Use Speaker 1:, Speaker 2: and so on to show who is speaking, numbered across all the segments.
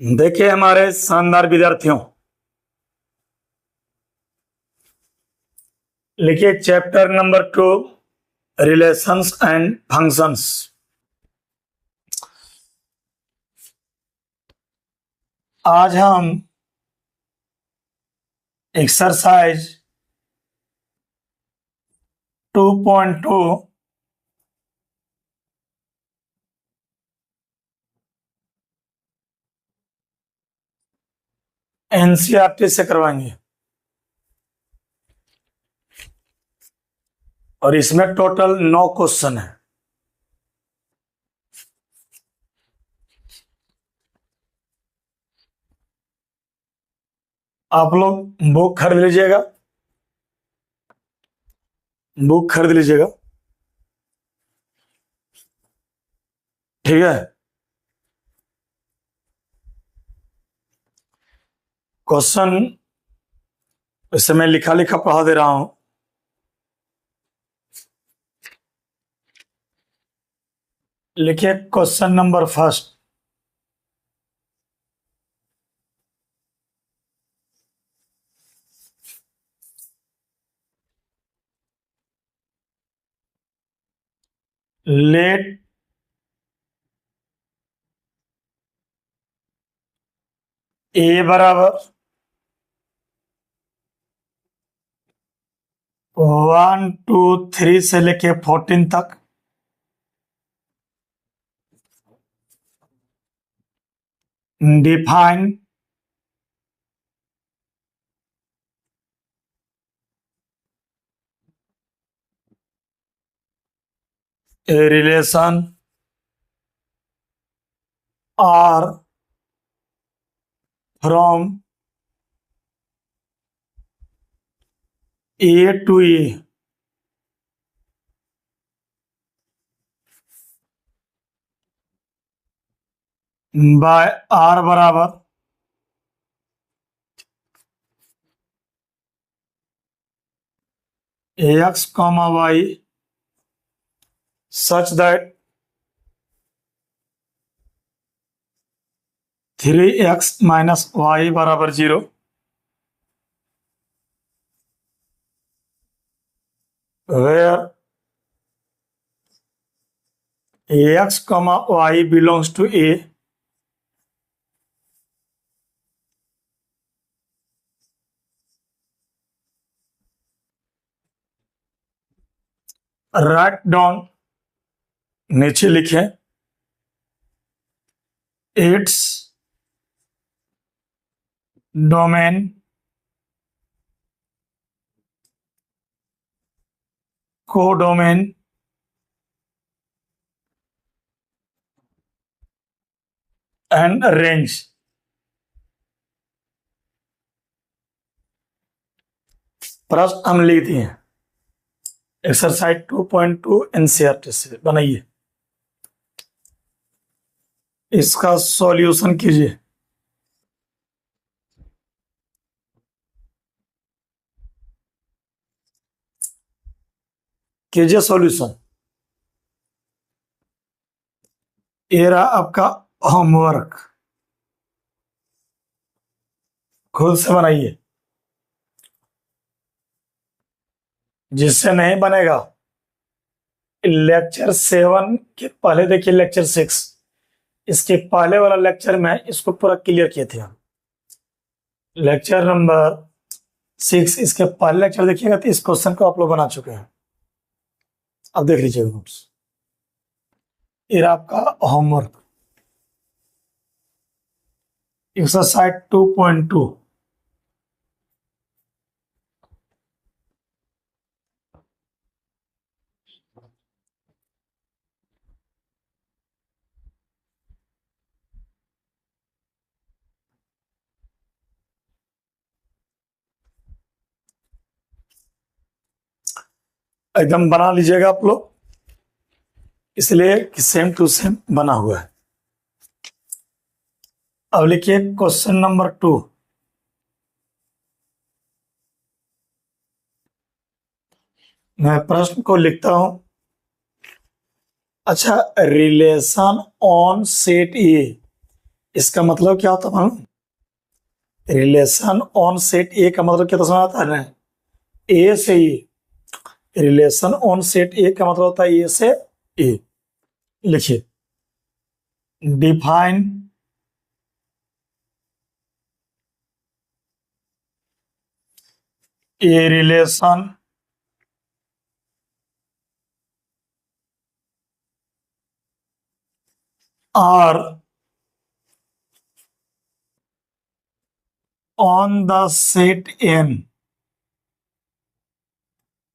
Speaker 1: देखिए हमारे शानदार विद्यार्थियों, लिखिए chapter number 2 relations and functions. आज हम एक्सरसाइज 2.2 एनसीईआरटी से करवाएंगे और इसमें टोटल 9 क्वेश्चन है। आप लोग बुक खरीद लीजिएगा, ठीक है। क्वेश्चन इसे मैं लिखा लिखा पढ़ा दे रहा हूं। लिखिए क्वेश्चन नंबर फर्स्ट। लेट ए बराबर 1 2 3 से लेके 14 तक define a relation R from A to E by R बराबर x, y such that 3x minus y बराबर 0, where x, y belongs to A write down, नीचे लिखें its domain codomain and range. प्रश्न हम लिख दिए एक्सरसाइज 2.2 एनसीईआरटी से बनाइए, इसका सॉल्यूशन कीजिए। सॉल्यूशन। ये रहा आपका होमवर्क, खुद से बनाइए। जिससे नहीं बनेगा लेक्चर 7 के पहले देखिए लेक्चर 6, इसके पहले वाला लेक्चर में इसको पूरा क्लियर किए थे हम। लेक्चर नंबर 6 इसके पहले लेक्चर देखिएगा तो इस क्वेश्चन को आप लोग बना चुके हैं। अब देख लीजिएगा नोट्स, ये आपका होमवर्क एक्सरसाइज 2.2। एकदम बना लीजिएगा आप लोग, इसलिए कि सेम टू सेम बना हुआ है। अब लिखिए क्वेश्चन नंबर 2। मैं प्रश्न को लिखता हूं। अच्छा, रिलेशन ऑन सेट ए इसका मतलब क्या होता है मालूम? रिलेशन ऑन सेट ए का मतलब क्या समझ आता है ना? ए से A. Relation on set A का मतलब होता है ए से ए। लिखिए, define a relation R on the set N.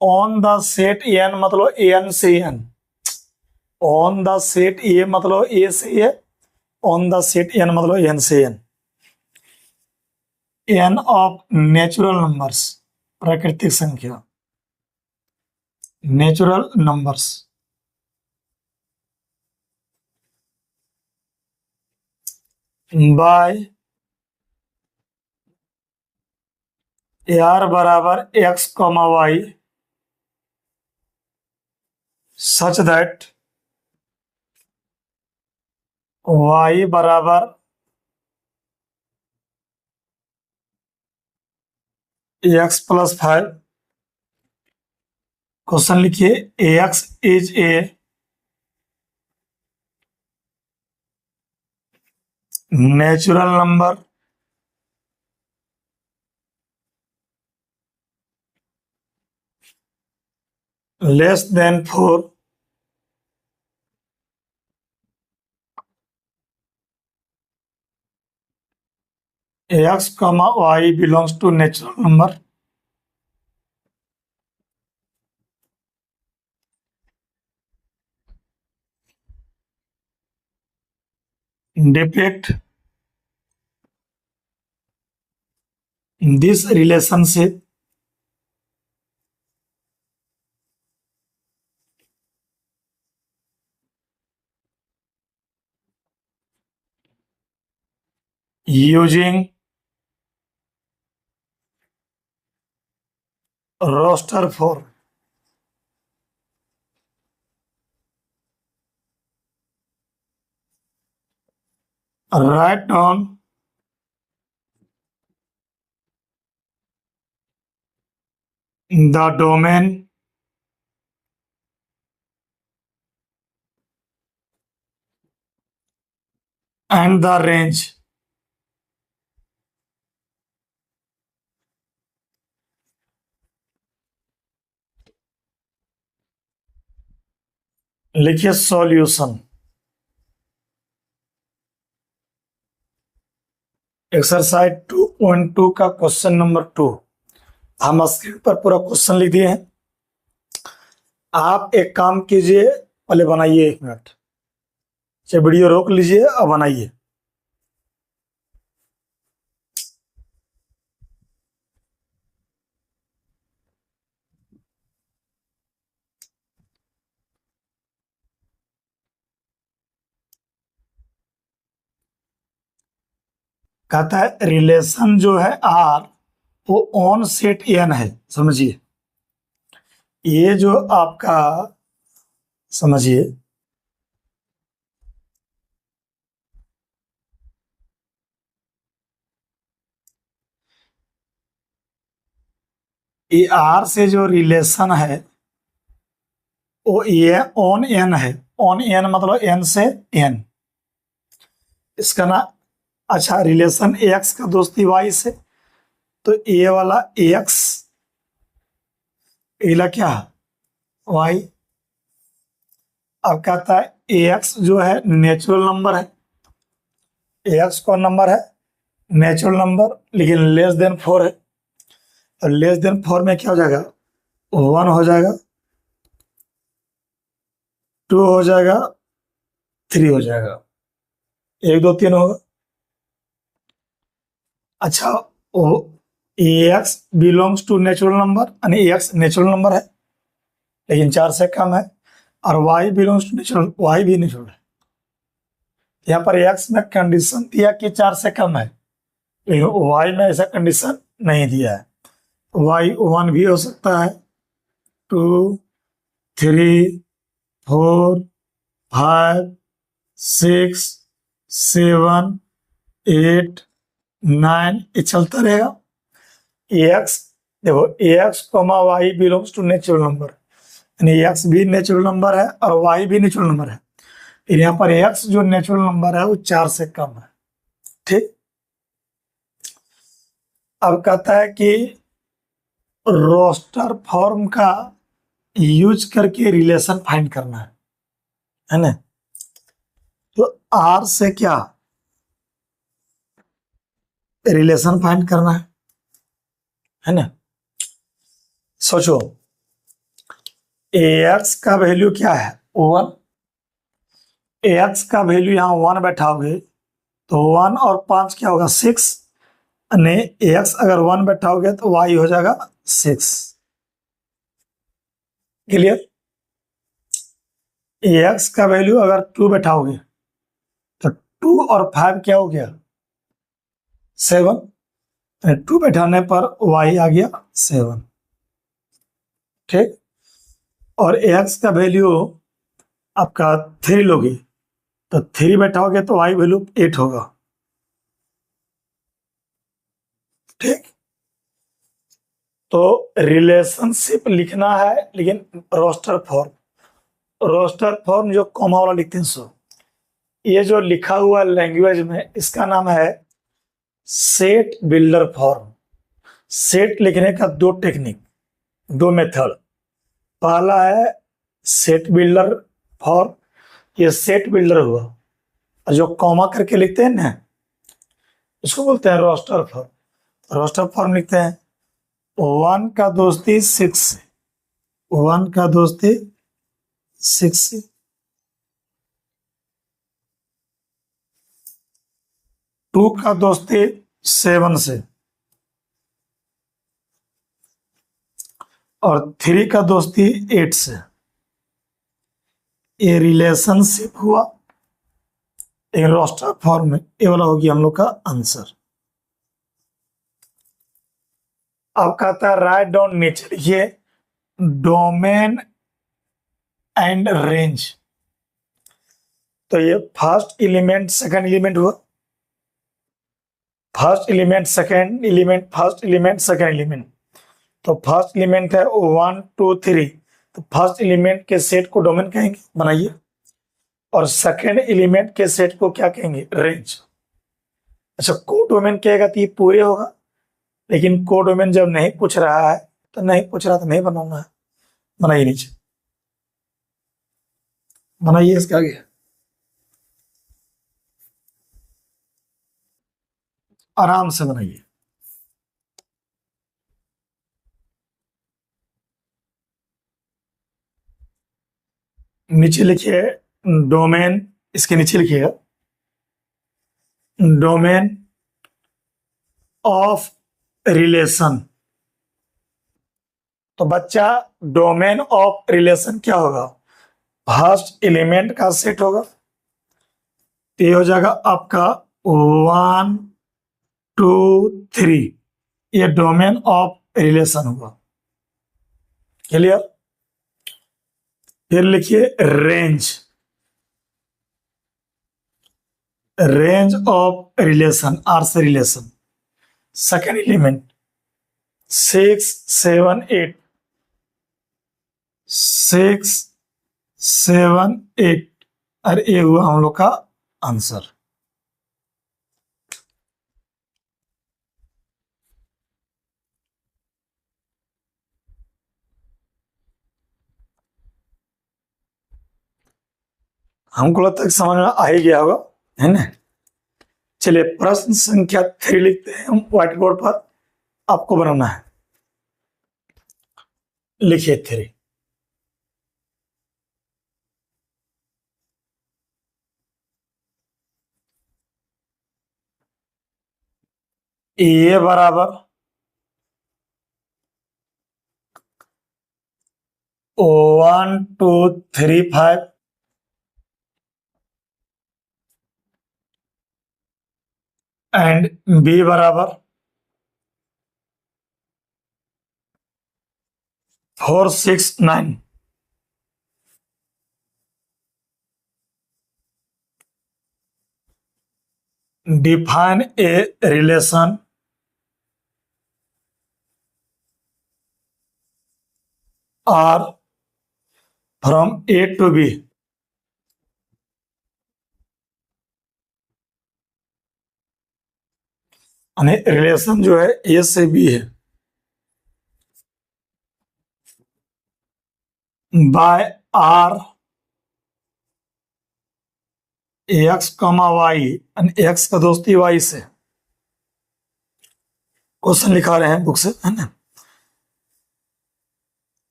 Speaker 1: On the set N मतलब एन से N. On the set A मतलब ए से A. On the set N मतलब एन से N. N of natural numbers, प्राकृतिक संख्या, natural numbers by R बराबर x comma y such that y बराबर एक्स प्लस 5। क्वेश्चन लिखिए, x is a natural number less than 4 x comma y belongs to natural number depict this relationship using roster form. Write down the domain and the range. लिखिए solution. Exercise 2.2 का question number 2 हम screen पर पूरा question लिख दिए हैं। आप एक काम कीजिए, पहले बनाइए 1 मिनट, चाहे वीडियो रोक लीजिए और बनाइए। कहता है रिलेशन जो है आर वो ऑन सेट एन है। समझिए, ये जो आपका, समझिए, ये आर से जो रिलेशन है वो ये ऑन एन है। ऑन एन मतलब एन से एन। इसका ना, अच्छा, रिलेशन एक्स का दोस्ती वाई से, तो ए वाला एक्स, एला क्या वाई। अब कहता है एक्स जो है नेचुरल नंबर है। एक्स कौन नंबर है? नेचुरल नंबर, लेकिन लेस देन 4 है। तो लेस देन 4 में क्या हो जाएगा? 1 हो जाएगा, 2 हो जाएगा, 3 हो जाएगा, 1 2 3 होगा। अच्छा, वो x belongs to natural number, यानी एक्स नेचुरल नंबर है लेकिन 4 से कम है, और y belongs to natural, y भी नेचुरल है। यहाँ पर एक्स में कंडीशन दिया कि 4 से कम है, लेकिन वाई में ऐसा कंडीशन नहीं दिया है। वाई 1 भी हो सकता है, 2 3 4 5 6 7 8 9 ये चलता रहेगा। एक्स देखो x comma y belongs to natural number, यानी एक्स भी नेचुरल नंबर है और वाई भी नेचुरल नंबर है। फिर यहाँ पर एक्स जो नेचुरल नंबर है वो 4 से कम है। ठीक, अब कहता है कि रोस्टर फॉर्म का यूज करके रिलेशन फाइंड करना है ना। तो आर से क्या रिलेशन फाइंड करना है ना। सोचो एक्स का वैल्यू क्या है 1, एक्स का वैल्यू यहाँ 1 बैठाओगे तो 1 और 5 क्या होगा 6, यानी एक्स अगर 1 बैठाओगे तो वाई हो जाएगा 6। क्लियर। एक्स का वैल्यू अगर 2 बैठाओगे तो 2 और 5 क्या हो गया 7, 2 बैठाने पर वाई आ गया 7। ठीक, और एक्स का वैल्यू आपका 3 लोगे तो 3 बैठाओगे तो वाई वैल्यू 8 होगा। ठीक, तो रिलेशनशिप लिखना है लेकिन रोस्टर फॉर्म, रोस्टर फॉर्म जो कॉमा वाला लिखते हैं सो ये जो लिखा हुआ लैंग्वेज में इसका नाम है सेट बिल्डर फॉर्म। सेट लिखने का 2 टेक्निक, 2 मेथड। पहला है सेट बिल्डर फॉर्म, ये सेट बिल्डर हुआ, और जो कॉमा करके लिखते हैं ना इसको बोलते हैं रोस्टर फॉर्म। रोस्टर फॉर्म लिखते हैं 1 का दोस्ती 6 से, 1 का दोस्ती 6 से, 2 का दोस्ती 7 से, और 3 का दोस्ती 8 से। ये रिलेशनशिप हुआ एक रोस्टर फॉर्म में, ये वाला होगी हम लोग का आंसर। अब कहता है राइट डाउन नीचे लिखिए डोमेन एंड रेंज। तो ये फर्स्ट एलिमेंट सेकंड एलिमेंट हुआ, first element second element first element second element. तो फर्स्ट एलिमेंट है 1 2 3, तो फर्स्ट एलिमेंट के सेट को डोमेन कहेंगे, बनाइए। और सेकंड एलिमेंट के सेट को क्या कहेंगे रेंज। अच्छा को डोमेन कहेगा तो ये पूरे होगा, लेकिन को डोमेन जब नहीं पूछ रहा है तो नहीं पूछ रहा तो नहीं बनाऊंगा। बनाइए नीचे, बनाइए इसके आगे, आराम से बनाइए। नीचे लिखिए डोमेन, इसके नीचे लिखिएगा डोमेन ऑफ रिलेशन। तो बच्चा डोमेन ऑफ रिलेशन क्या होगा, फर्स्ट एलिमेंट का सेट होगा, तो ये हो जाएगा आपका 1 2 3, ये डोमेन ऑफ रिलेशन होगा। क्लियर। फिर लिखिए range, range of relation, R से रिलेशन, सेकेंड एलिमेंट 6 7 8, 6 7 8, और ये हुआ हम लोग का आंसर। हमको लगता है समझ में आ ही गया होगा, है ना। चलिए प्रश्न संख्या 3 लिखते हैं हम व्हाइट बोर्ड पर, आपको बनाना है। लिखिए 3। ए बराबर 1 2 3 5, एंड बी बराबर 4 6 9। Define a relation R from A to B. यानी रिलेशन जो है ए से बी है by R x comma y, x का दोस्ती वाई से। क्वेश्चन लिखा रहे हैं बुक से, है ना।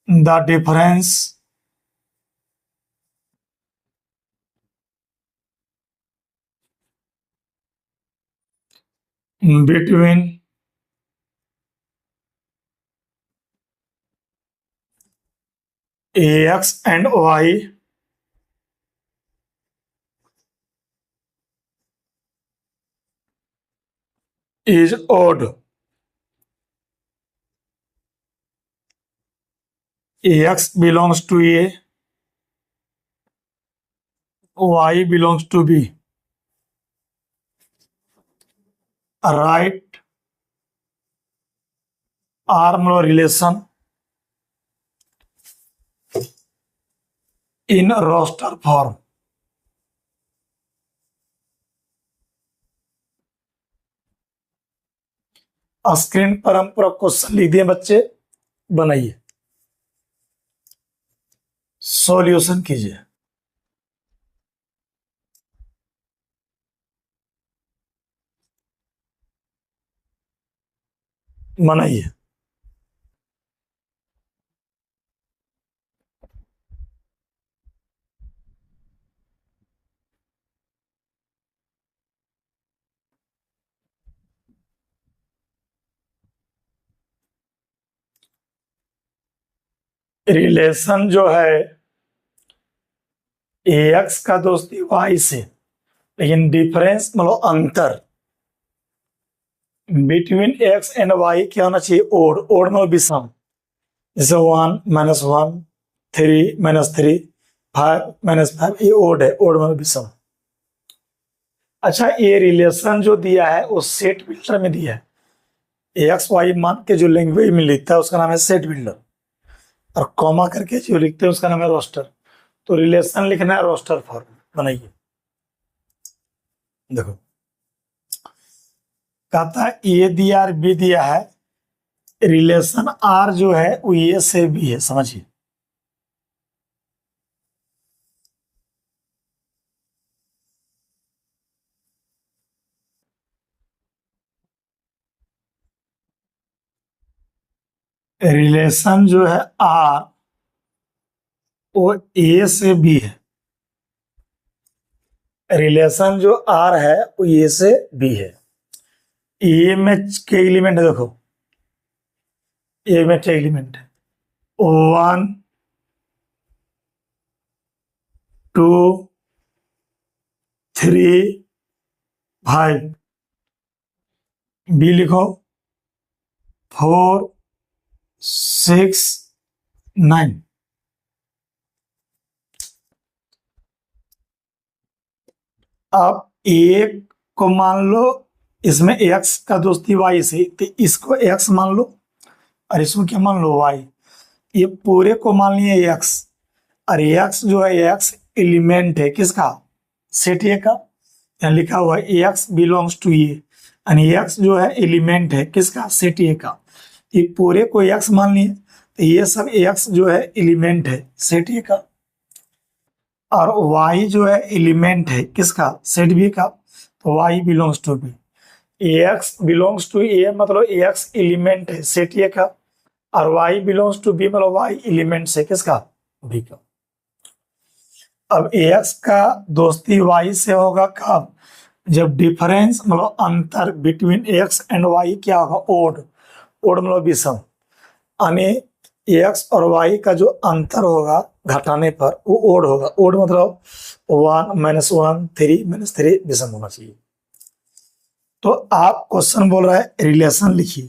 Speaker 1: The difference between x and y is odd. X belongs to A, Y belongs to B. Write arm relation in roster form. Screen पर हम पूरा क्वेश्चन लिख दिए बच्चे, बनाइए, सॉल्यूशन कीजिए। बनाइए। रिलेशन जो है एक्स का दोस्ती वाई से, लेकिन डिफरेंस मतलब अंतर बिटवीन एक्स एंड वाई क्या होना चाहिए? ओड। ओड मतलब विषम, जैसे 1 - 1, 3 - 3, 5 - 5, ये ओड है। ओड मतलब विषम। अच्छा, ये रिलेशन जो दिया है वो सेट बिल्डर में दिया है। एक्स वाई मान के जो लैंग्वेज में लिखता है उसका नाम है सेट बिल्डर, और कॉमा करके जो लिखते हैं उसका नाम है रोस्टर। तो रिलेशन लिखना है रोस्टर फॉर्म। बनाइए। देखो, कहता है ए दिया और बी दिया है, रिलेशन आर जो है वो ए से बी है। समझिए, रिलेशन जो है आर वो ए से बी है। रिलेशन जो आर है वो ए से बी है। ए में क्या एलिमेंट है? देखो, ए में क्या एलिमेंट है? 1 2 3 5। बी लिखो 4 6 9। अब एक को मान लो इसमें एक्स का दोस्ती वाई से, तो इसको एक्स मान लो और इसको क्या मान लो? वाई। ये पूरे को मान लिए एक्स, और एक्स जो है एक्स एलिमेंट है किसका? सेट ए का। यहाँ लिखा हुआ है एक्स बिलोंग्स टू ए, यानी एक्स जो है एलिमेंट है किसका? सेट ए का। ये पूरे को एक्स मान लिए, तो ये सब एक्स जो है एलिमेंट है सेट ए का, और y जो है एलिमेंट है किसका? सेट बी का। तो y belongs to B. X belongs to A मतलब एक्स एलिमेंट है सेट ए का, और y बिलोंग्स टू बी मतलब y एलिमेंट है किसका? बी का। अब एक्स का दोस्ती y से होगा कब? जब डिफरेंस मतलब अंतर बिटवीन एक्स एंड वाई क्या होगा? ओड। ओड मतलब विषम, यानी एक्स और वाई का जो अंतर होगा घटाने पर वो ओड होगा। ओड मतलब 1 - 1, 3 - 3 विषम होना चाहिए। तो आप क्वेश्चन बोल रहा है रिलेशन लिखिए।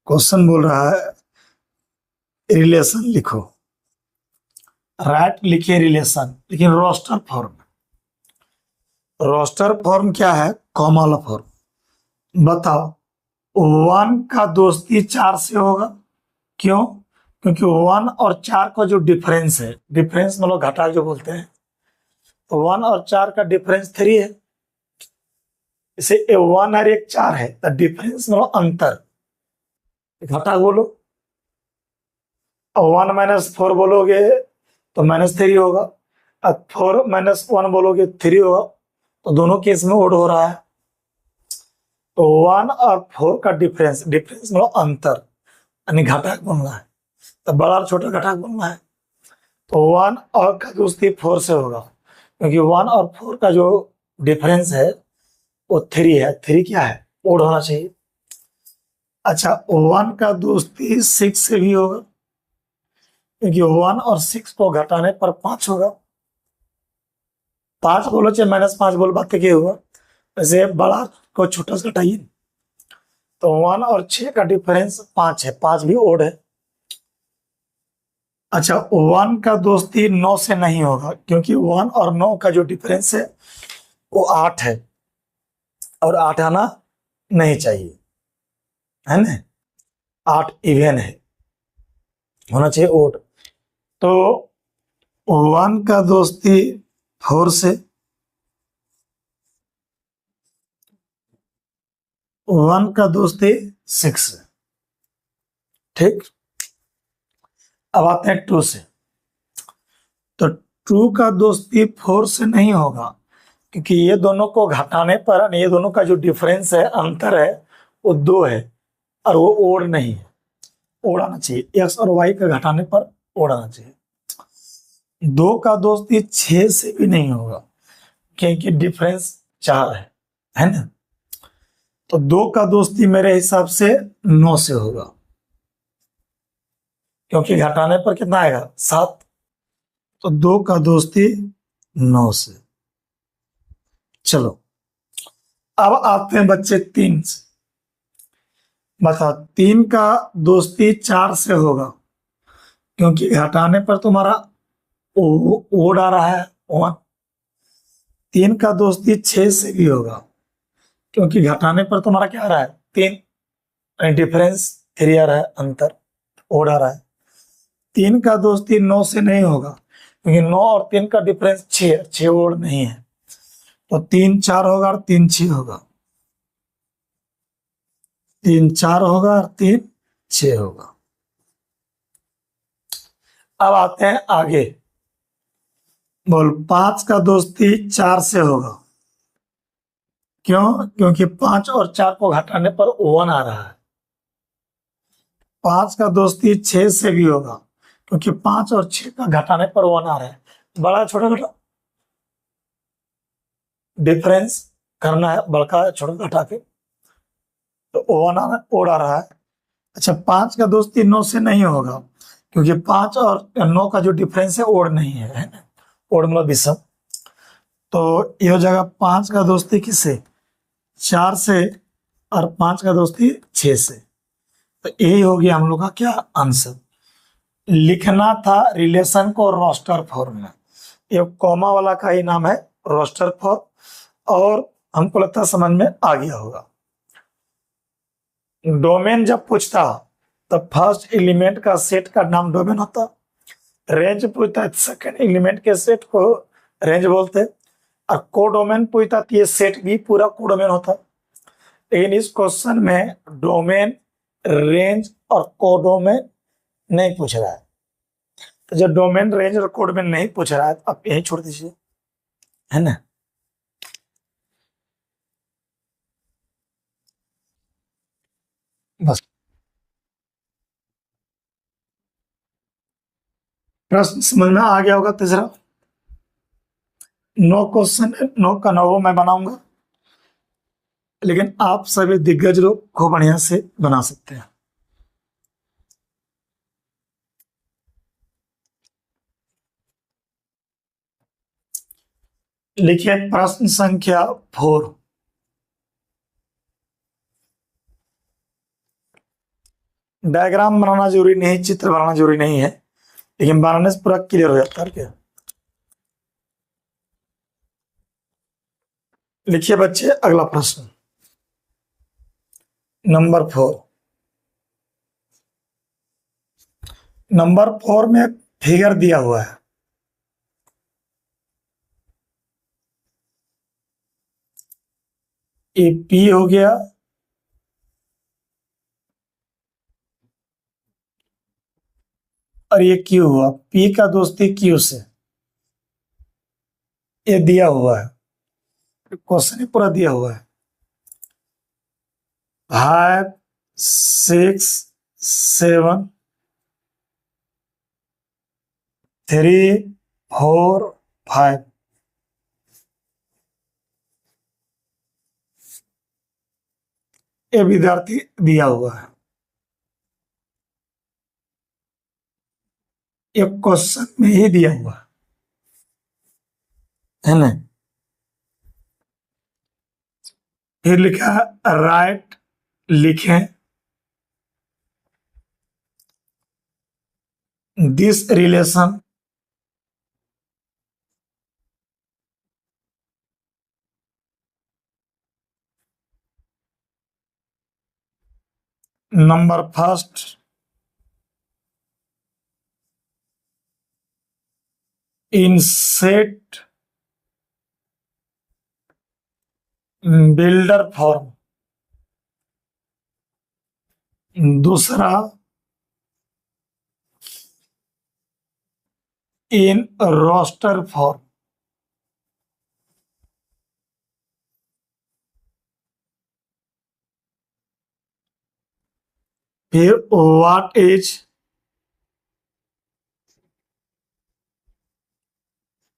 Speaker 1: क्वेश्चन बोल रहा है रिलेशन लिखो, राइट लिखिए रिलेशन, लेकिन रोस्टर फॉर्म। रोस्टर फॉर्म क्या है? कॉमा वाला फॉर्म। बताओ, 1 का दोस्ती 4 से होगा। क्यों? क्योंकि 1 और 4 का जो डिफरेंस है, डिफरेंस मतलब घटा जो बोलते हैं, तो 1 और 4 का डिफरेंस 3 है। इसे 1 और 1 4 है, तो डिफरेंस मतलब अंतर। घटा बोलो, और 1 माइनस 4 बोलोगे तो -3 होगा, अब 4 माइनस 1 बोलोगे 3 होगा। तो दोनों केस में ओड हो रहा है। तो 1 और 4 का डिफरेंस, डिफरेंस मतलब अंतर, यानी घटाक बोलना है। तो बड़ा और छोटा घटाक बोलना है। तो 1 और का दोस्ती 4 से होगा, क्योंकि 1 और 4 का जो डिफरेंस है वो 3 है। 3 क्या है? ओड होना चाहिए। अच्छा, 1 का दोस्ती 6 से भी होगा, क्योंकि 1 और 6 को घटाने पर 5 होगा। 5 बोलो चाहे -5 बोलो, बात क्या हुआ? वैसे बड़ा को छोटा से घटाइए। तो 1 और 6 का डिफरेंस 5 है, 5 भी ओड है। अच्छा, 1 का दोस्ती 9 से नहीं होगा, क्योंकि 1 और 9 का जो डिफरेंस है वो 8 है, और 8 आना नहीं चाहिए, है ना? 8 इवन है, होना चाहिए ओड। तो 1 का दोस्ती 4 से, 1 का दोस्ती 6 से। ठीक, अब आते हैं 2 से। तो 2 का दोस्ती 4 से नहीं होगा, क्योंकि ये दोनों को घटाने पर, ये दोनों का जो डिफरेंस है, अंतर है, वो 2 है, और वो ओड नहीं है। ओड आना चाहिए, एक्स और वाई का घटाने पर ओड आना चाहिए। 2 का दोस्ती 6 से भी नहीं होगा, क्योंकि डिफरेंस 4 है ना? तो 2 का दोस्ती मेरे हिसाब से 9 से होगा, क्योंकि घटाने पर कितना आएगा? 7। तो 2 का दोस्ती 9 से। चलो, अब आते हैं बच्चे 3 से। बताओ, 3 का दोस्ती 4 से होगा, क्योंकि घटाने पर तुम्हारा ओड आ रहा है 1। 3 का दोस्ती 6 से भी होगा, क्योंकि घटाने पर तुम्हारा क्या आ रहा है? 3, डिफरेंस 3 आ रहा है, अंतर ओड आ रहा है। 3 का दोस्ती 9 से नहीं होगा, क्योंकि 9 और 3 का डिफरेंस 6, 6 ओड नहीं है। तो 3 4 होगा और 3 6 होगा, 3 4 होगा और 3 6 होगा। अब आते हैं आगे। बोल, 5 का दोस्ती 4 से होगा। क्यों? क्योंकि 5 और 4 को घटाने पर 1 आ रहा है। 5 का दोस्ती 6 से भी होगा, क्योंकि 5 और 6 का घटाने पर 1 आ रहा है। बड़ा छोटा घटा डिफरेंस करना है, बड़का छोटा घटा के, तो 1 आना, ओड आ रहा है। अच्छा, 5 का दोस्ती 9 से नहीं होगा, क्योंकि 5 और 9 का जो डिफरेंस है ओड नहीं है ना? ओड मतलब विषम। तो ये हो जाएगा 5 का दोस्ती किससे? 4 से, और 5 का दोस्ती 6 से। तो यही हो गया हम लोग का क्या आंसर। लिखना था रिलेशन को रोस्टर फॉर्म में। ये कॉमा वाला का ही नाम है, रोस्टर फॉर्म, और हमको लगता है समझ में आ गया होगा। डोमेन जब पूछता तब फर्स्ट एलिमेंट का सेट का नाम डोमेन होता। रेंज पूछता है सेकंड एलिमेंट के सेट को रेंज बोलते। और कोडोमेन पूछता तो ये सेट भी पूरा कोडोमेन होता। लेकिन इस क्वेश्चन में डोमेन, रेंज और कोडोमेन नहीं पूछ रहा है। तो जब डोमेन, रेंज और कोडोमेन नहीं पूछ रहा है तो आप यही छोड़ दीजिए, है ना? बस, प्रश्न समझ में आ गया होगा। तीसरा, 9 क्वेश्चन, 9 का 9 मैं बनाऊंगा, लेकिन आप सभी दिग्गज लोग खूब बढ़िया से बना सकते हैं। लिखिए प्रश्न संख्या 4। डायग्राम बनाना जरूरी नहीं, चित्र बनाना जरूरी नहीं है, लेकिन बनाने से पूरा क्लियर हो जाता है। क्या लिखिए बच्चे अगला प्रश्न नंबर 4। नंबर 4 में एक फिगर दिया हुआ है। ये पी हो गया और ये क्यू हुआ। पी का दोस्ती क्यू से, ये दिया हुआ है, क्वेश्चन ही पूरा दिया हुआ है। 5 6 7 3 4 5। ये विद्यार्थी दिया हुआ है। ये क्वेश्चन में ही दिया हुआ है ना। फिर लिखा है राइट, लिखें this relation number first in set builder form, दूसरा इन रोस्टर फॉर्म। फिर what is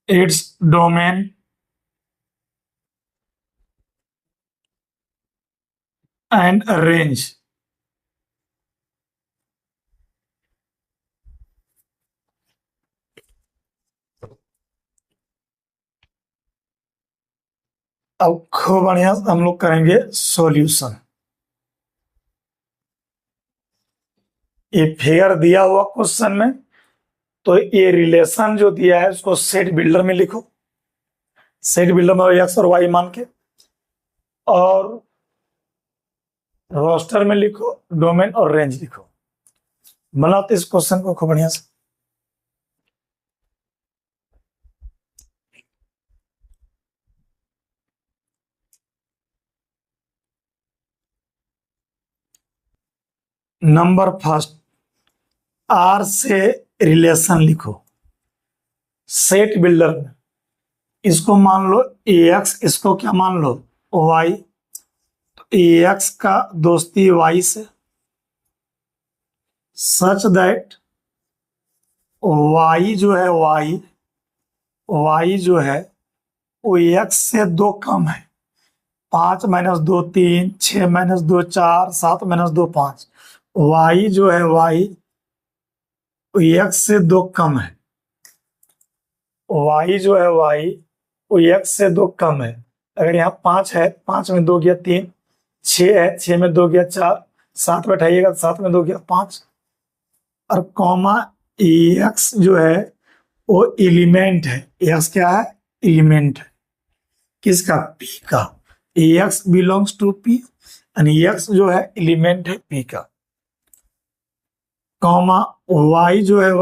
Speaker 1: its domain and range. अब खूब बढ़िया हम लोग करेंगे सॉल्यूशन। ये फिगर दिया हुआ क्वेश्चन में, तो ये रिलेशन जो दिया है उसको सेट बिल्डर में लिखो। सेट बिल्डर में एक्स और वाई मान के, और रोस्टर में लिखो डोमेन और रेंज लिखो। बनाओ इस क्वेश्चन को खूब बढ़िया से। नंबर फर्स्ट आर से रिलेशन लिखो सेट बिल्डर में। इसको मान लो एक्स, इसको क्या मान लो वाई। तो एक्स का दोस्ती वाई से, सच दैट वाई जो है वाई जो है वो एक्स से 2 कम है। 5 - 2 3, 6 - 2 4, 7 - 2 5। वाई जो है वाई एक्स से 2 कम है। वाई जो है वाई वो एक्स से 2 कम है। अगर यहाँ 5 है, 5 में 2 गया 3, 6 है, 6 में 2 गया 4, 7 बैठाइएगा, 7 में 2 गया 5, और कॉमा एक्स जो है वो एलिमेंट है। एक्स क्या है? एलिमेंट है। किसका? पी का। एक्स बिलोंग्स टू पी, यानी एक्स जो है एलिमेंट है पी का। कॉमा वाई जो है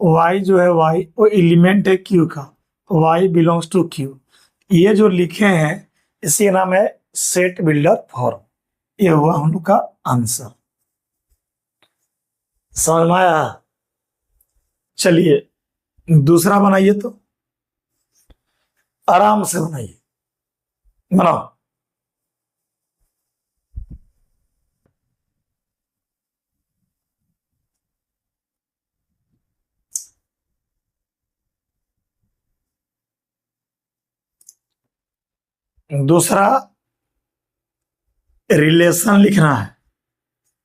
Speaker 1: वाई जो है वाई वो एलिमेंट है क्यू का। Y belongs to Q. ये जो लिखे हैं इसी नाम है सेट बिल्डर फॉर्म। ये हुआ हम लोग का आंसर। समझ में आया? चलिए दूसरा बनाइए, तो आराम से बनाइए। बनाओ। दूसरा रिलेशन लिखना है,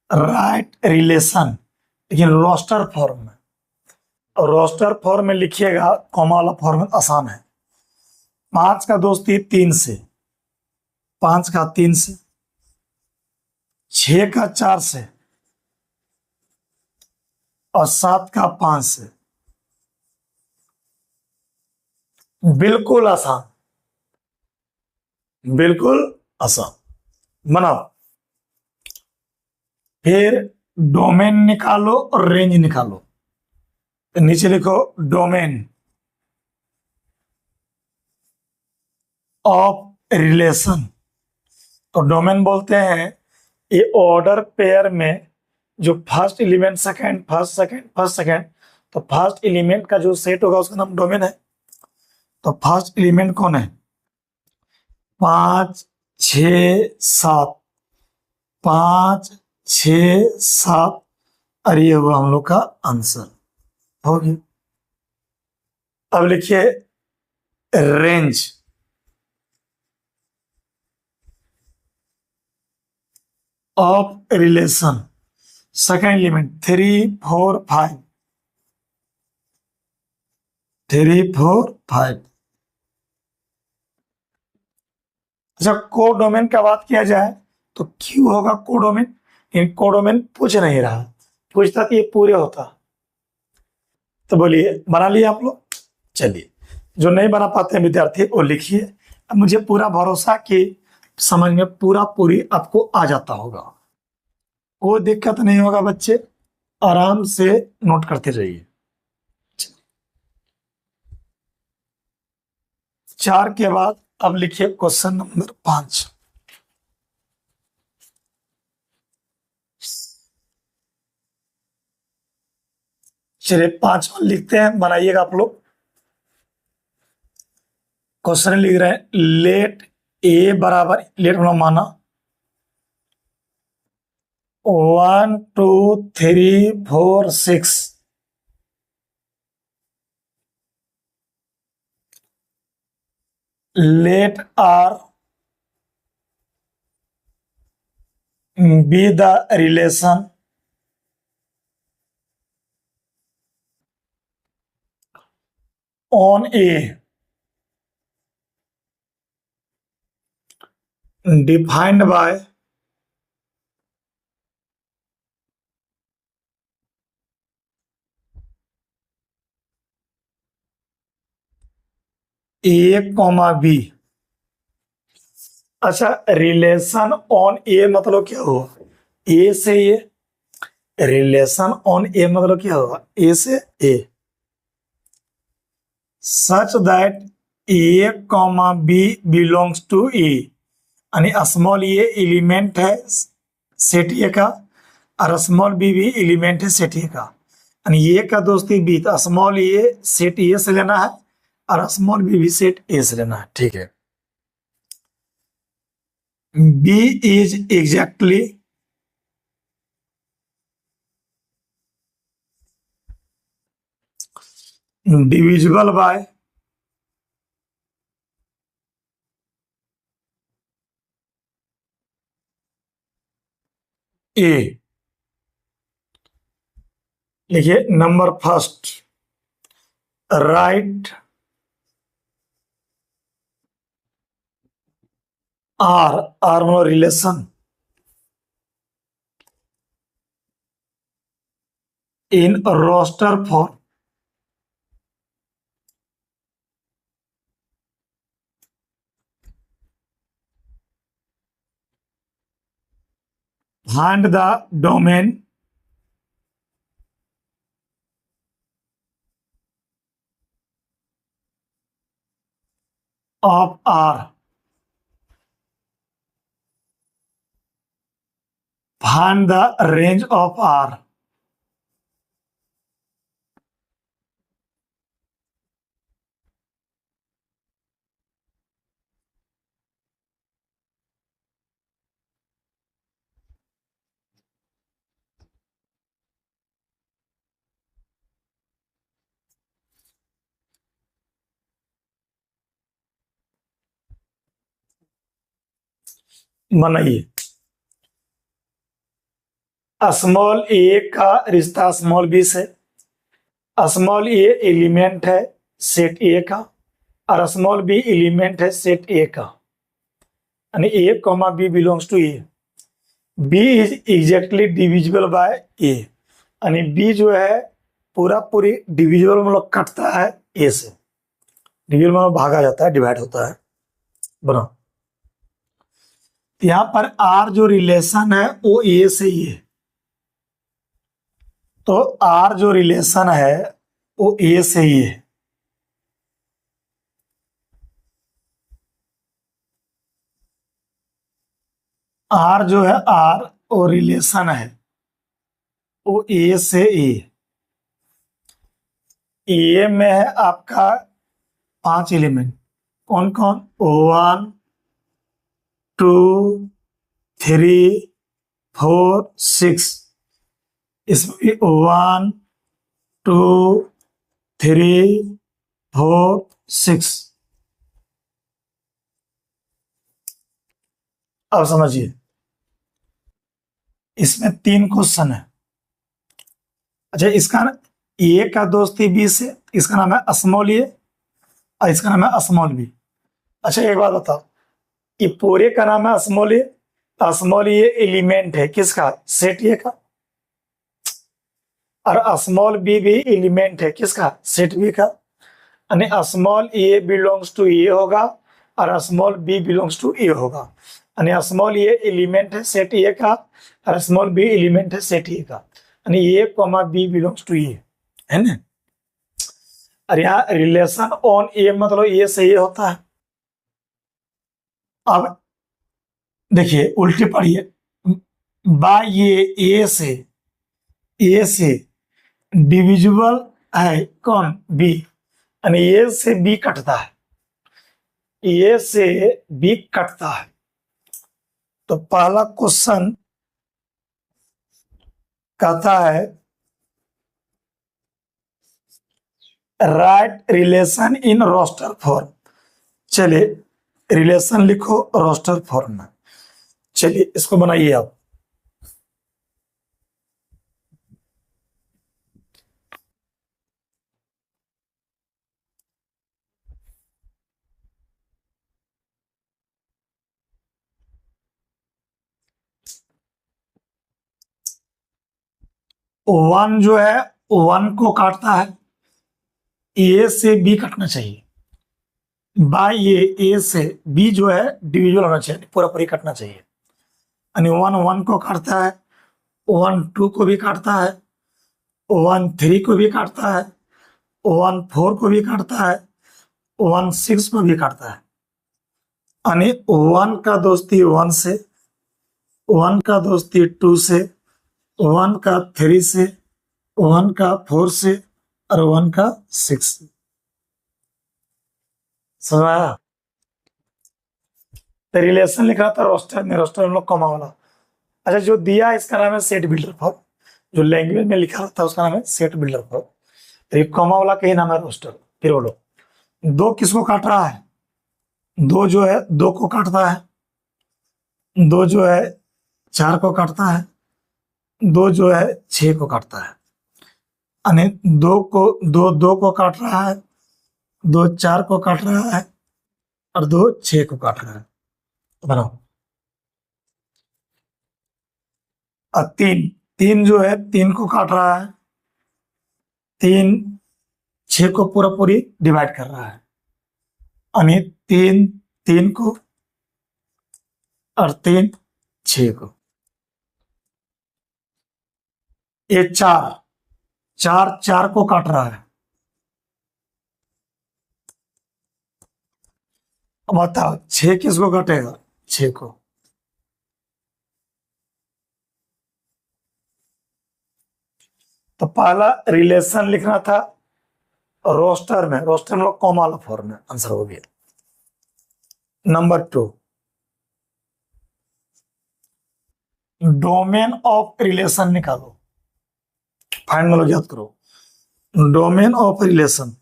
Speaker 1: राइट रिलेशन, लेकिन रोस्टर फॉर्म में। रोस्टर फॉर्म में लिखिएगा, कॉमा वाला फॉर्म आसान है। 5 का दोस्ती 3 से, 5 का 3 से, 6 का 4 से, और 7 का 5 से। बिल्कुल आसान। बिल्कुल आसान। बनाओ। फिर डोमेन निकालो और रेंज निकालो। तो नीचे लिखो डोमेन ऑफ रिलेशन। तो डोमेन बोलते हैं ये ऑर्डर पेयर में जो first element second first second first second, तो फर्स्ट एलिमेंट का जो सेट होगा उसका नाम डोमेन है। तो फर्स्ट एलिमेंट कौन है? 5 6 7, 5 6 7, और ये हुआ हम लोग का आंसर। हो गया। अब लिखिए range of relation second element 3 4 5, 3 4 5। अच्छा, कोडोमेन का बात किया जाए तो क्यों होगा कोडोमेन? इन कोडोमेन पूछ नहीं रहा, पूछता तो ये पूरे होता। तो बोलिए, बना लिए आप लोग? चलिए, जो नहीं बना पाते हैं विद्यार्थी वो लिखिए। अब मुझे पूरा भरोसा कि समझ में पूरा पूरी आपको आ जाता होगा, कोई दिक्कत नहीं होगा बच्चे, आराम से नोट करते रहिए। 4 के बाद अब लिखिए क्वेश्चन नंबर 5। चलिए 5 लिखते हैं, बनाइएगा आप लोग। क्वेश्चन लिख रहे हैं लेट ए बराबर, लेट होना माना 1 2 3 4 6, let R be the relation on A defined by A comma B। अच्छा, रिलेशन ऑन ए मतलब क्या हुआ? ए से ए। रिलेशन ऑन ए मतलब क्या हुआ? ए से A. Such that A comma B belongs to A, यानी स्मॉल ए एलिमेंट है सेट ए का, और स्मॉल बी भी एलिमेंट है सेट ए का। यानी ए का दोस्ती बी, तो स्मॉल ए सेट ए से लेना है और स्मॉल बी भी सेट ए से लेना है। ठीक है। B is exactly divisible by A. लिखिए number first, right R, R मतलब relation, in roster for find the domain of R, find the range of R। बनाइए। स्मॉल ए का रिश्ता स्मॉल बी से, स्मॉल ए एलिमेंट है set A का और small B element है set A का, यानी A comma B belongs to A. B is exactly divisible by A, यानी बी जो है पूरा पूरी डिविजिबल मतलब कटता है ए से, डिविजिबल मतलब भागा जाता है, डिवाइड होता है। बनाओ। यहां पर आर जो रिलेशन है वो ए से ही है, तो आर जो रिलेशन है वो ए से ही है। आर जो है आर वो रिलेशन है वो ए से ए में है आपका 5 एलिमेंट। कौन कौन? 1 2 3 4 6। इसमें भी 1 2 3 4 6। अब समझिए, इसमें 3 क्वेश्चन है। अच्छा, इसका ए का दोस्ती बी से, इसका नाम है स्मॉल ए और इसका नाम है स्मॉल बी। अच्छा एक बात बताओ, ये पूरे का नाम है small A, small A element है किसका? सेट ए का। और स्मॉल बी भी एलिमेंट है किसका? सेट बी का। यानी स्मॉल ए बिलोंग्स टू ए होगा और स्मॉल बी बिलोंग्स टू ए होगा। यानी स्मॉल ए एलिमेंट है सेट ए का और स्मॉल बी एलिमेंट है सेट ए का। यानी A comma B belongs to ए, है ना। और यहाँ रिलेशन ऑन ए मतलब ए से ए होता है। अब देखिए उल्टी पढ़िए, बाय ये ए से डिविजिबल है कौन? बी। यानी ए से बी कटता है, ए से बी कटता है। तो पहला क्वेश्चन कहता है write relation in roster form. चलिए रिलेशन लिखो रोस्टर फॉर्म में। चलिए इसको बनाइए आप। वन जो है वन को काटता है, ए से बी कटना चाहिए। बाय ये ए से बी जो है डिविजिबल होना चाहिए, पूरा पूरी कटना चाहिए। यानी 1 1 को काटता है, 1 2 को भी काटता है, 1 3 को भी काटता है, 1 4 को भी काटता है, 1 6 को भी काटता है। यानी 1 का दोस्ती 1 से, 1 का दोस्ती 2 से, 1 का 3 से, 1 का 4 से और 1 का 6 से। समझ आया? तो रिलेशन लिख रहा था रोस्टर में, रोस्टर हम लोग कॉमा वाला। अच्छा जो दिया इसका नाम है सेट बिल्डर फॉर्म, जो लैंग्वेज में लिखा था उसका नाम है सेट बिल्डर फॉर्म। तो ये कॉमा वाला का ही नाम है रोस्टर। फिर बोलो, 2 किसको काट रहा है? 2 जो है 2 को काटता है, 2 जो है 4 को काटता है, 2 जो है 6 को काटता है। यानी 2 को काट रहा है, 2 4 को काट रहा है और 2 6 को काट रहा है। बनाओ। और 3 जो है 3 को काट रहा है, 3 6 को पूरा पूरी डिवाइड कर रहा है। यानी 3 3 को और 3 6 को। ये 4 को काट रहा है। अब बताओ 6 किसको काटेगा? 6 को। तो पहला रिलेशन लिखना था रोस्टर में, रोस्टर में कॉमा वाला फॉर्म में, आंसर हो गया। नंबर 2, डोमेन ऑफ रिलेशन निकालो। फाइनल याद करो, डोमेन ऑफ रिलेशन।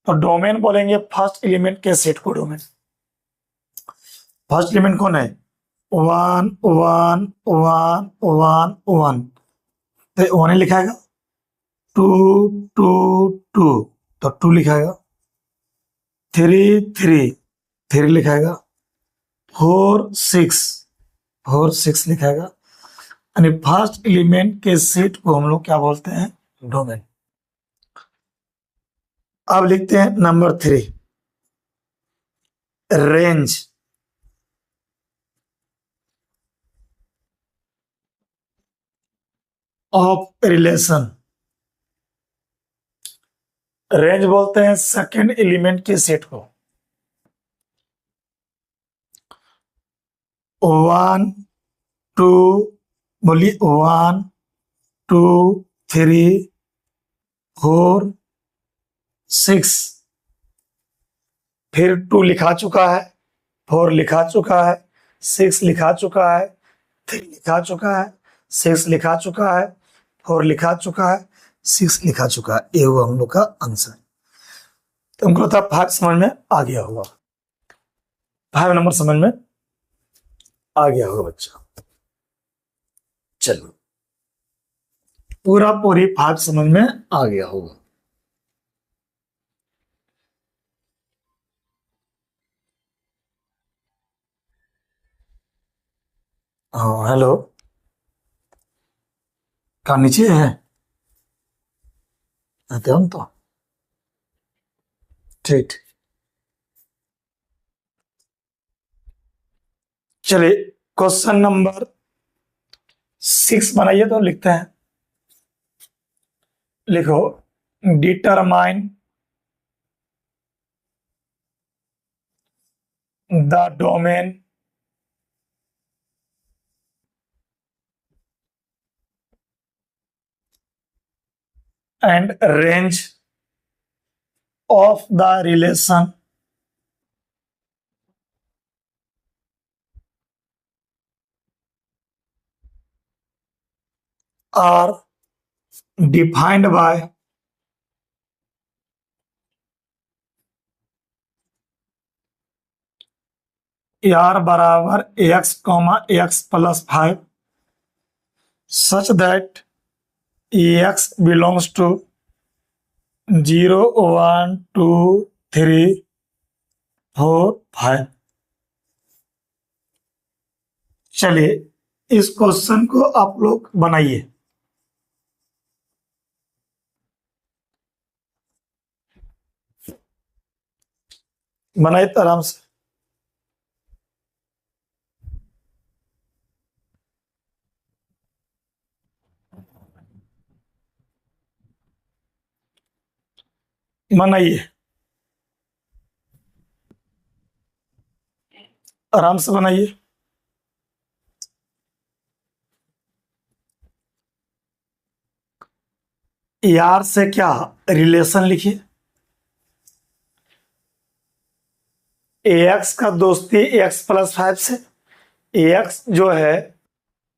Speaker 1: तो डोमेन बोलेंगे फर्स्ट एलिमेंट के सेट को डोमेन। फर्स्ट एलिमेंट कौन है? 1 1 1 1 1, तो 1 ही लिखाएगा। 2 2 2 तो 2 लिखाएगा। 3 3 3 लिखाएगा। 4 6 4 6 लिखाएगा। यानी फर्स्ट एलिमेंट के सेट को हम लोग क्या बोलते हैं? डोमेन। अब लिखते हैं number 3, range of relation. Range बोलते हैं सेकंड एलिमेंट के सेट को। 1 2 बोलिए 1 2 3 4 6, फिर 2 लिखा चुका है, 4 लिखा चुका है, 6 लिखा चुका है, 3 लिखा चुका है, 6 लिखा चुका है, 4 लिखा चुका है, 6 लिखा चुका है। ये वो हम लोग का आंसर। तो हमको लगता है 5 समझ में आ गया होगा, 5 नंबर समझ में आ गया होगा बच्चा। चलो पूरी 5 समझ में आ गया होगा। हाँ हेलो, कहाँ नीचे है? आते हम तो ठीक। चलिए क्वेश्चन नंबर 6 बनाइए, तो लिखते हैं। लिखो determine the domain and range of the relation are defined by r बराबर x, x plus 5 such that x belongs to 0 1 2 3 4 5। चलिए इस क्वेश्चन को आप लोग बनाइए। बनाइए तो आराम से। बनाइए आराम से बनाइए। यार से क्या रिलेशन लिखिए। एक्स का दोस्ती x प्लस 5 से। एक्स जो है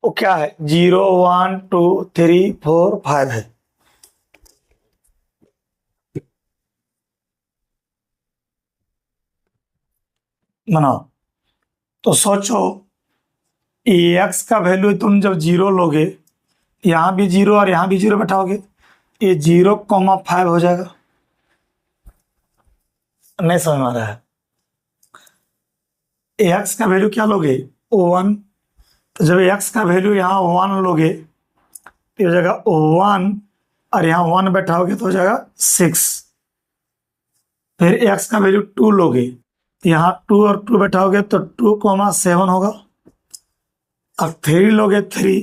Speaker 1: वो क्या है 0 1 2 3 4 5 है। बनाओ तो सोचो एक्स का वैल्यू तुम जब 0 लोगे, यहां भी 0 और यहां भी 0 बैठाओगे, ये 0,5 हो जाएगा। नहीं समझ में आ रहा है? एक्स का वैल्यू क्या लोगे 1, तो जब एक्स का वैल्यू यहाँ 1 लोगे तो हो जाएगा 1 और यहाँ 1 बैठाओगे तो हो जाएगा 6। फिर एक्स का वैल्यू 2 लोगे, यहाँ 2 और 2 बैठाओगे तो 2,7 होगा। अब 3 लोगे 3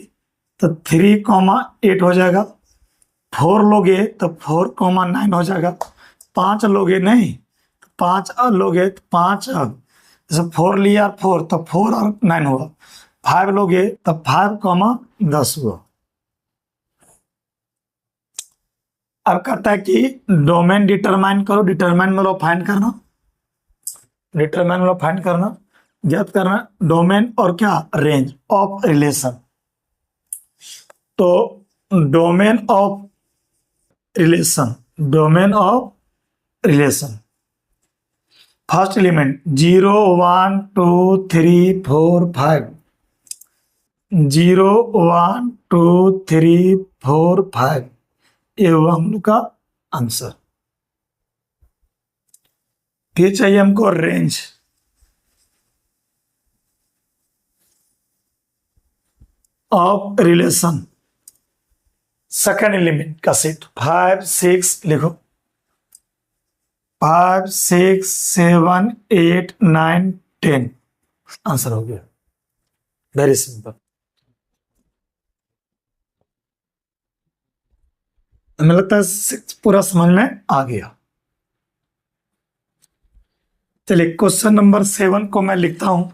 Speaker 1: तो 3,8 हो जाएगा। 4 लोगे तो 4,9 हो जाएगा। 5 लोगे नहीं, 5 लोगे तो 5 जैसे 4 लिया 4 तो 4 और 9 हुआ। 5 लोगे तो 5,10 हुआ। अब कहता है कि डोमेन डिटरमाइन करो। डिटरमाइन में लो फाइंड करना, डिटरमाइन में फाइंड करना, ज्ञात करना डोमेन और क्या रेंज ऑफ रिलेशन। तो domain of relation, domain of relation first element 0 1 2 3 4 5, 0 1 2 3 4 5, ये हुआ हम लोग का आंसर। फिर चाहिए हमको range of relation second element का सेट 5 6 लिखो। 5 6 7 8 9 10 आंसर हो गया। Very simple. हमें लगता है 6 पूरा समझ में आ गया। चलिए क्वेश्चन नंबर 7 को मैं लिखता हूं।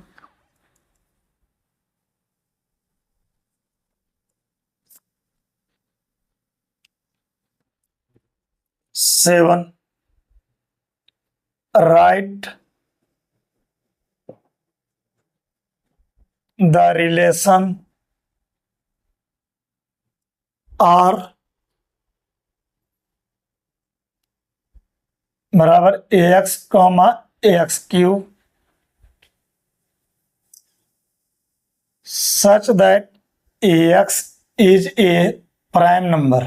Speaker 1: Seven, write the relation R बराबर AX कॉमा AX³ such that AX is a prime number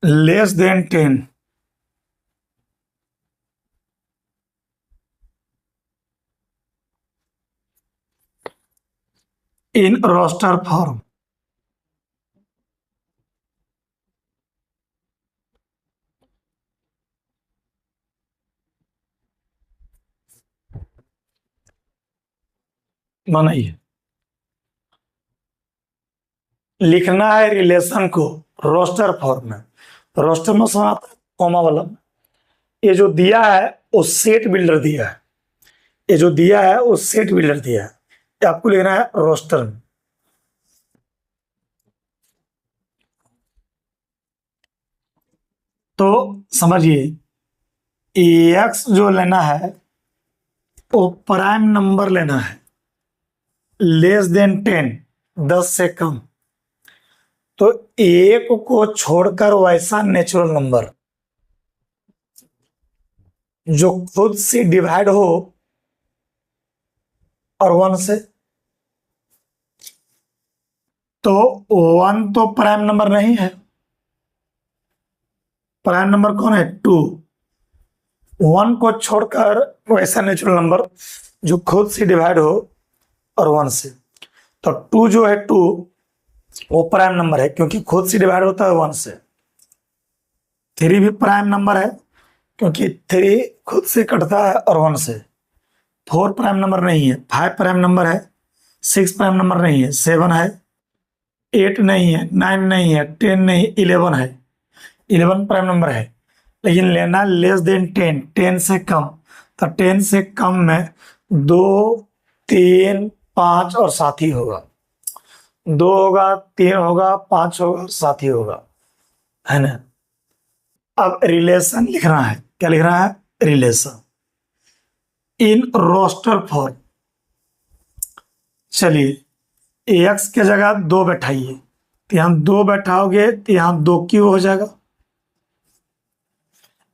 Speaker 1: less than 10 in roster form. बनाइए, लिखना है रिलेशन को रोस्टर फॉर्म में। रोस्टर में समझ आता है कॉमा वाला। ये जो दिया है वो सेट बिल्डर दिया है, ये जो दिया है वो सेट बिल्डर दिया है, ये आपको लिखना है रोस्टर में। तो समझिए AX जो लेना है वो प्राइम नंबर लेना है लेस देन 10, 10 से कम। तो एक को छोड़कर वैसा नेचुरल नंबर जो खुद से डिवाइड हो और 1 से। तो 1 तो प्राइम नंबर नहीं है, प्राइम नंबर कौन है 2। 1 को छोड़कर वैसा नेचुरल नंबर जो खुद से डिवाइड हो और 1 से। तो 2 जो है 2 वो प्राइम नंबर है क्योंकि खुद से डिवाइड होता है 1 से। 3 भी प्राइम नंबर है क्योंकि 3 खुद से कटता है और 1 से। 4 प्राइम नंबर नहीं है, 5 प्राइम नंबर है, 6 प्राइम नंबर नहीं है, 7 है, 8 नहीं है, 9 नहीं है, 10 नहीं, 11 है। 11 प्राइम नंबर है लेकिन लेना लेस देन 10, 10 से कम। तो 10 से कम में 2 3 5 और साथी होगा, 2 होगा, 3 होगा, 5 होगा, साथी होगा, है ना। अब रिलेशन लिखना है, क्या लिख रहा है रिलेशन इन रोस्टर फॉर्म। चलिए AX के जगह 2 बैठाइए, तो यहां 2 बैठाओगे तो यहां 2 क्यों हो जाएगा।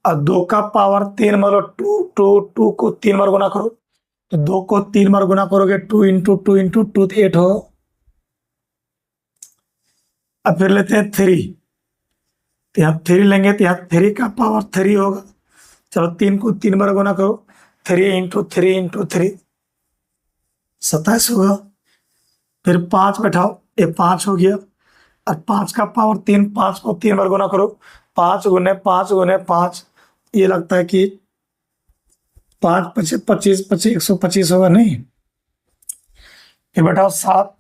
Speaker 1: और 2 का पावर 3 मतलब 2 को 3 बार गुना करो, तो 2 को 3 बार गुना करोगे 2 इंटू 2 इंटू 2 तो 8 हो। अब फिर लेते हैं 3, तो यहाँ 3 लेंगे तो यहाँ 3 का पावर 3 होगा। चलो 3 को 3 बार गुना करो, 3 इंटू 3 इंटू 3 27 होगा। फिर 5 बैठाओ, ये 5 हो गया। और 5 का पावर 3, 5 को 3 बार गुना करो, 5 गुने 5 गुने 5, ये लगता है कि 5 25 25 25 125 होगा नहीं। फिर बैठाओ 7,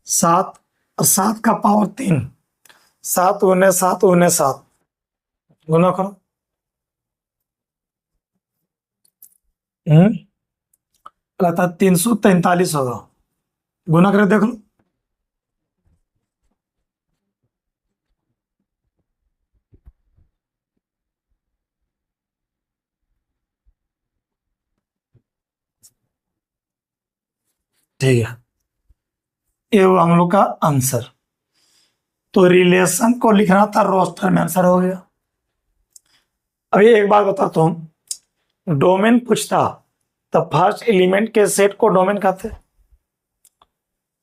Speaker 1: 7 और 7 का पावर 3, 7 गुने 7 गुने 7 गुना करो। लगता है 343 होगा, गुना करके देख लो। ठीक है, ये वो हम लोग का आंसर। तो रिलेशन को लिखना था रोस्टर में, आंसर हो गया। अभी एक बात बताता हूं, डोमेन पूछता तो फर्स्ट एलिमेंट के सेट को डोमेन कहते हैं।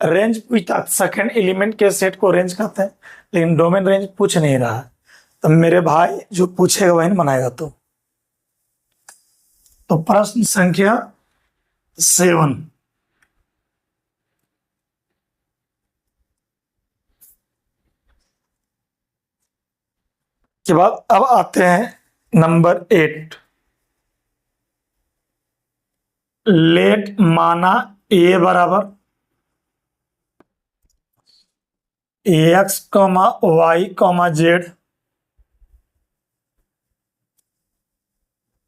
Speaker 1: रेंज पूछता सेकंड एलिमेंट के सेट को रेंज कहते हैं, लेकिन डोमेन रेंज पूछ नहीं रहा है। तो मेरे भाई जो पूछेगा वही बनाएगा। तो प्रश्न संख्या 7, के बाद अब आते हैं नंबर 8। लेट माना ए बराबर x comma y comma z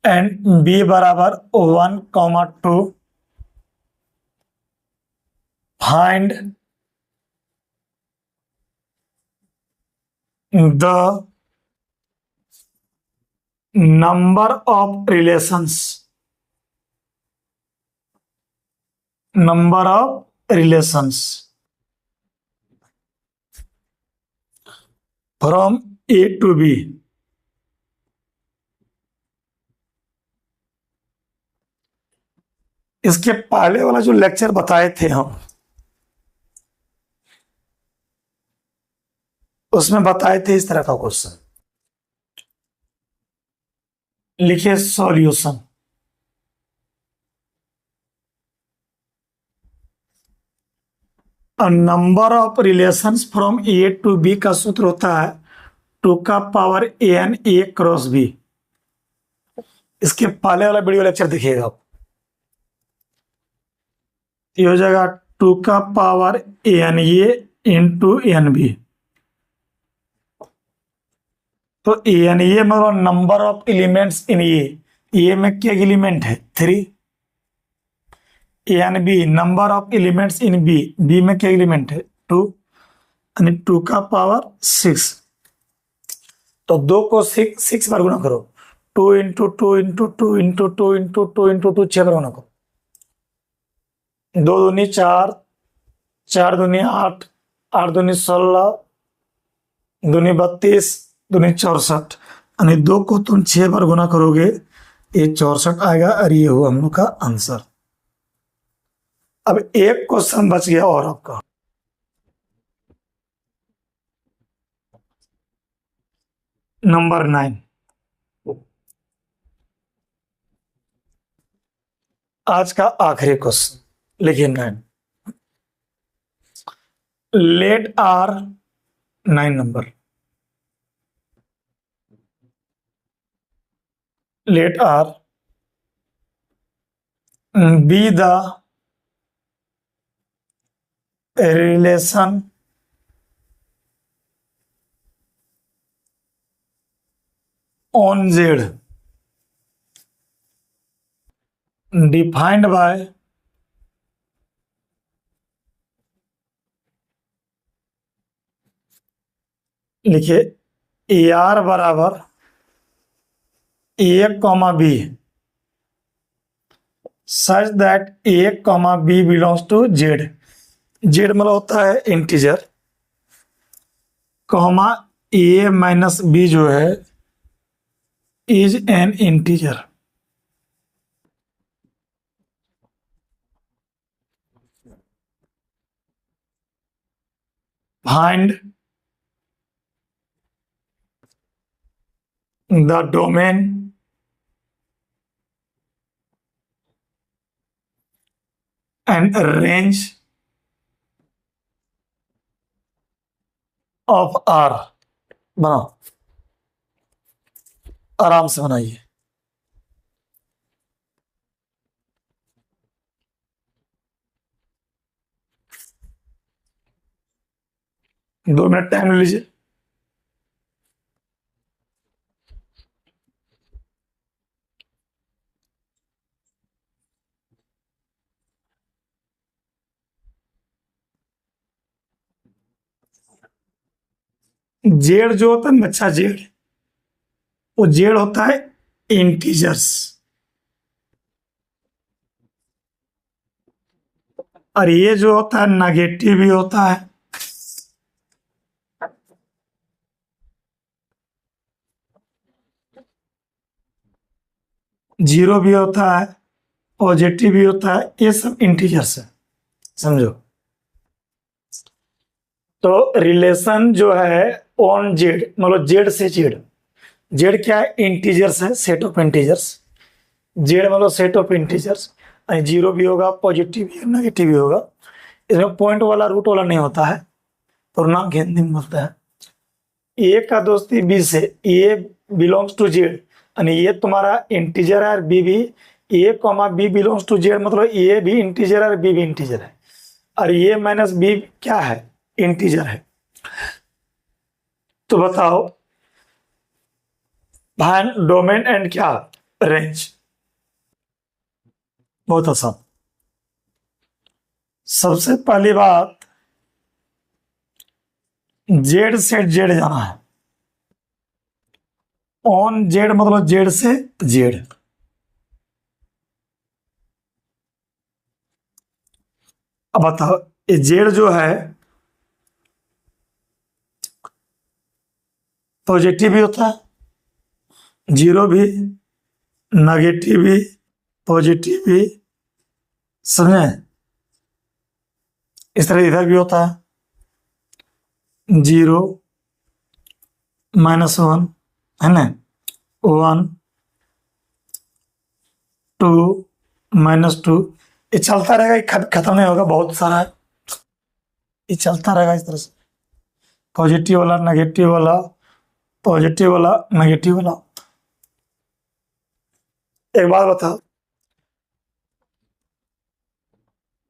Speaker 1: and B बराबर 1,2। Find the number of relations from A to B. इसके पहले वाला जो लेक्चर बताए थे हम, उसमें बताए थे इस तरह का क्वेश्चन। लिखिए solution. Number of relations from A to B का सूत्र होता है 2 का power n A cross B. इसके पहले वाला वीडियो लेक्चर देखिएगा आप। ये हो जाएगा 2 का power n A into n B. तो एन ए मतलब number of elements in A में क्या एलिमेंट है 3। N B number of elements in B में क्या एलिमेंट है 2, यानी 2 का पावर 6। तो 2 को 6 बार गुना करो। 2 into 2 into 2 into 2 into 2 into 2 6 बार गुना करो। 2 दूनी 4, 4 दूनी 8, 8 दूनी 16, दूनी 32, दूनी 64, यानी 2 को तुम 6 बार गुना करोगे ये 64 आएगा और ये हुआ हम लोग का आंसर। अब एक क्वेश्चन बच गया और आपका। नंबर 9। आज का आखिरी क्वेश्चन लिखिए 9। Let R 9 number. Let R be the relation on Z defined by लिखिए ए आर बराबर A comma B such that A comma B belongs to Z. Z मतलब होता है integer, comma A minus B जो है is an integer. Find the domain and range of R. बनाओ, आराम से बनाइए। दो मिनट टाइम ले लीजिए। जेड जो होता है ना बच्चा, जेड वो जेड होता है इंटीजर्स, और ये जो होता है नेगेटिव भी होता है। जीरो भी होता है, पॉजिटिव भी होता है, ये सब इंटीजर्स है, समझो। तो रिलेशन जो है ऑन जेड मतलब जेड से जेड। जेड क्या है इंटीजर्स है, सेट ऑफ इंटीजर्स। जेड मतलब सेट ऑफ इंटीजर्स, जीरो भी होगा, पॉजिटिव भी नेगेटिव भी होगा। इसमें पॉइंट वाला रूट वाला नहीं होता है, पूर्णांक हिंदी में बोलता है। ए का दोस्ती बी से, ए बिलोंग्स टू जेड, यानी ये तुम्हारा इंटीजर है और बी भी, A comma B belongs to Z मतलब ए भी इंटीजर है और बी भी इंटीजर है, और ए माइनस बी क्या है, इंटीजर है। तो बताओ फाइंड डोमेन एंड क्या, रेंज। बहुत आसान। सबसे पहली बात, जेड से जेड जाना है, ऑन जेड मतलब जेड से जेड। अब बताओ ये जेड जो है पॉजिटिव भी होता है, जीरो भी, नेगेटिव भी, पॉजिटिव भी, समझे। इस तरह इधर भी होता है, जीरो -1 है ना, 1 2 -2, ये चलता रहेगा, ये खत्म नहीं होगा, बहुत सारा है, ये चलता रहेगा इस तरह से, पॉजिटिव वाला नेगेटिव वाला, पॉजिटिव वाला नेगेटिव वाला। एक बात बताओ,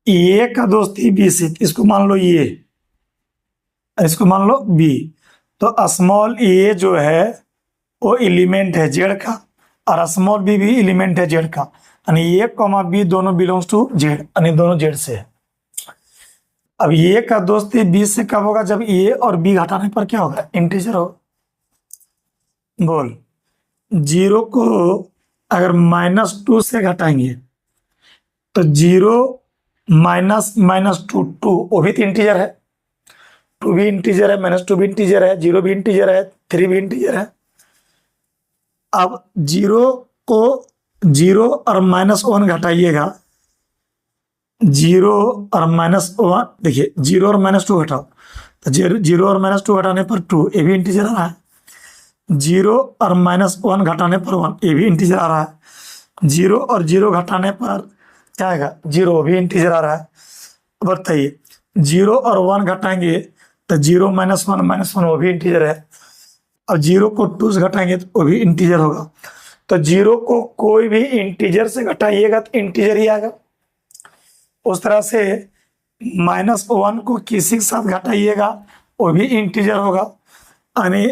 Speaker 1: ए का दोस्ती बी से, इसको मान लो ए, इसको मान लो बी, तो स्मॉल ए जो है वो एलिमेंट है जेड का, और स्मॉल बी भी एलिमेंट है जेड का, यानी ए कॉमा बी दोनों बिलोंग्स टू जेड, यानी दोनों जेड से है। अब ए का दोस्ती बी से कब होगा, जब ए और बी घटाने पर क्या होगा, इंटीजर होगा। बोल, जीरो को अगर -2 से घटाएंगे तो जीरो माइनस -2, वो भी तो इंटीजर है, 2 भी इंटीजर है, -2 भी इंटीजर है, 0 भी इंटीजर है, 3 भी इंटीजर है। अब जीरो को 0 और -1 घटाइएगा, 0 और -1, देखिए 0 और -2 घटाओ, तो 0 और -2 घटाने पर 2, ये भी इंटीजर आ रहा है, 0 और -1 घटाने पर 1, ये भी इंटीजर आ रहा है, 0 और 0 घटाने पर क्या आएगा, 0 भी इंटीजर आ रहा है। बताइए 0 और 1 घटाएंगे तो 0 -1 वो भी इंटीजर है, और 0 को 2 से घटाएंगे तो वो भी इंटीजर होगा। तो 0 को कोई भी इंटीजर से घटाइएगा तो इंटीजर ही आएगा। उस तरह से -1 को किसी के साथ घटाइएगा वो भी इंटीजर होगा, यानी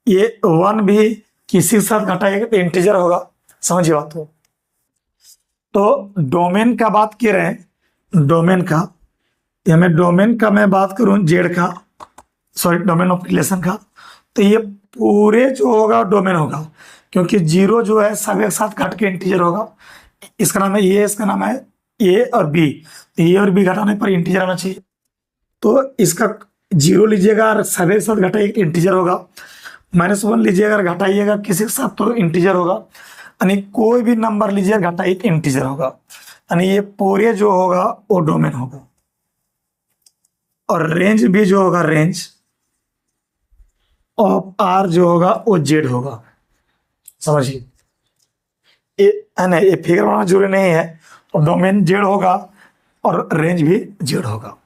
Speaker 1: ये 1 भी किसी के साथ घटाइएगा तो इंटीजर होगा। समझिए बात को। तो डोमेन का बात कर रहे हैं, डोमेन का, या मैं डोमेन का मैं बात करूं जेड का, सॉरी डोमेन ऑफ रिलेशन का, तो ये पूरे जो होगा डोमेन होगा, क्योंकि 0 जो है सब एक साथ घट के इंटीजर होगा। इसका नाम है ए, इसका नाम है ए और बी, तो ए और बी घटाने पर इंटीजर आना चाहिए। तो इसका 0 लीजिएगा और सब एक साथ घटाइए इंटीजर होगा, -1 लीजिएगा और घटाइएगा किसी के साथ तो इंटीजर होगा, यानी कोई भी नंबर लीजिए घटाइए इंटीजर होगा, यानी ये पूरे जो होगा वो डोमेन होगा। और रेंज भी जो होगा, रेंज ऑफ आर जो होगा वो जेड होगा। समझिए ये है ना, ये फिगर बनाना जरूरी नहीं है, और डोमेन जेड होगा और रेंज भी जेड होगा।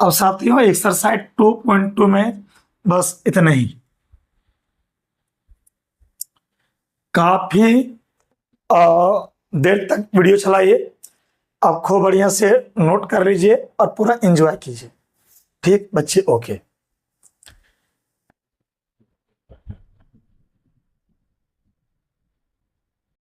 Speaker 1: अब साथियों एक्सरसाइज 2.2 में बस इतना ही। काफी देर तक वीडियो चलाइए, आप खूब बढ़िया से नोट कर लीजिए और पूरा एंजॉय कीजिए। ठीक बच्चे, ओके।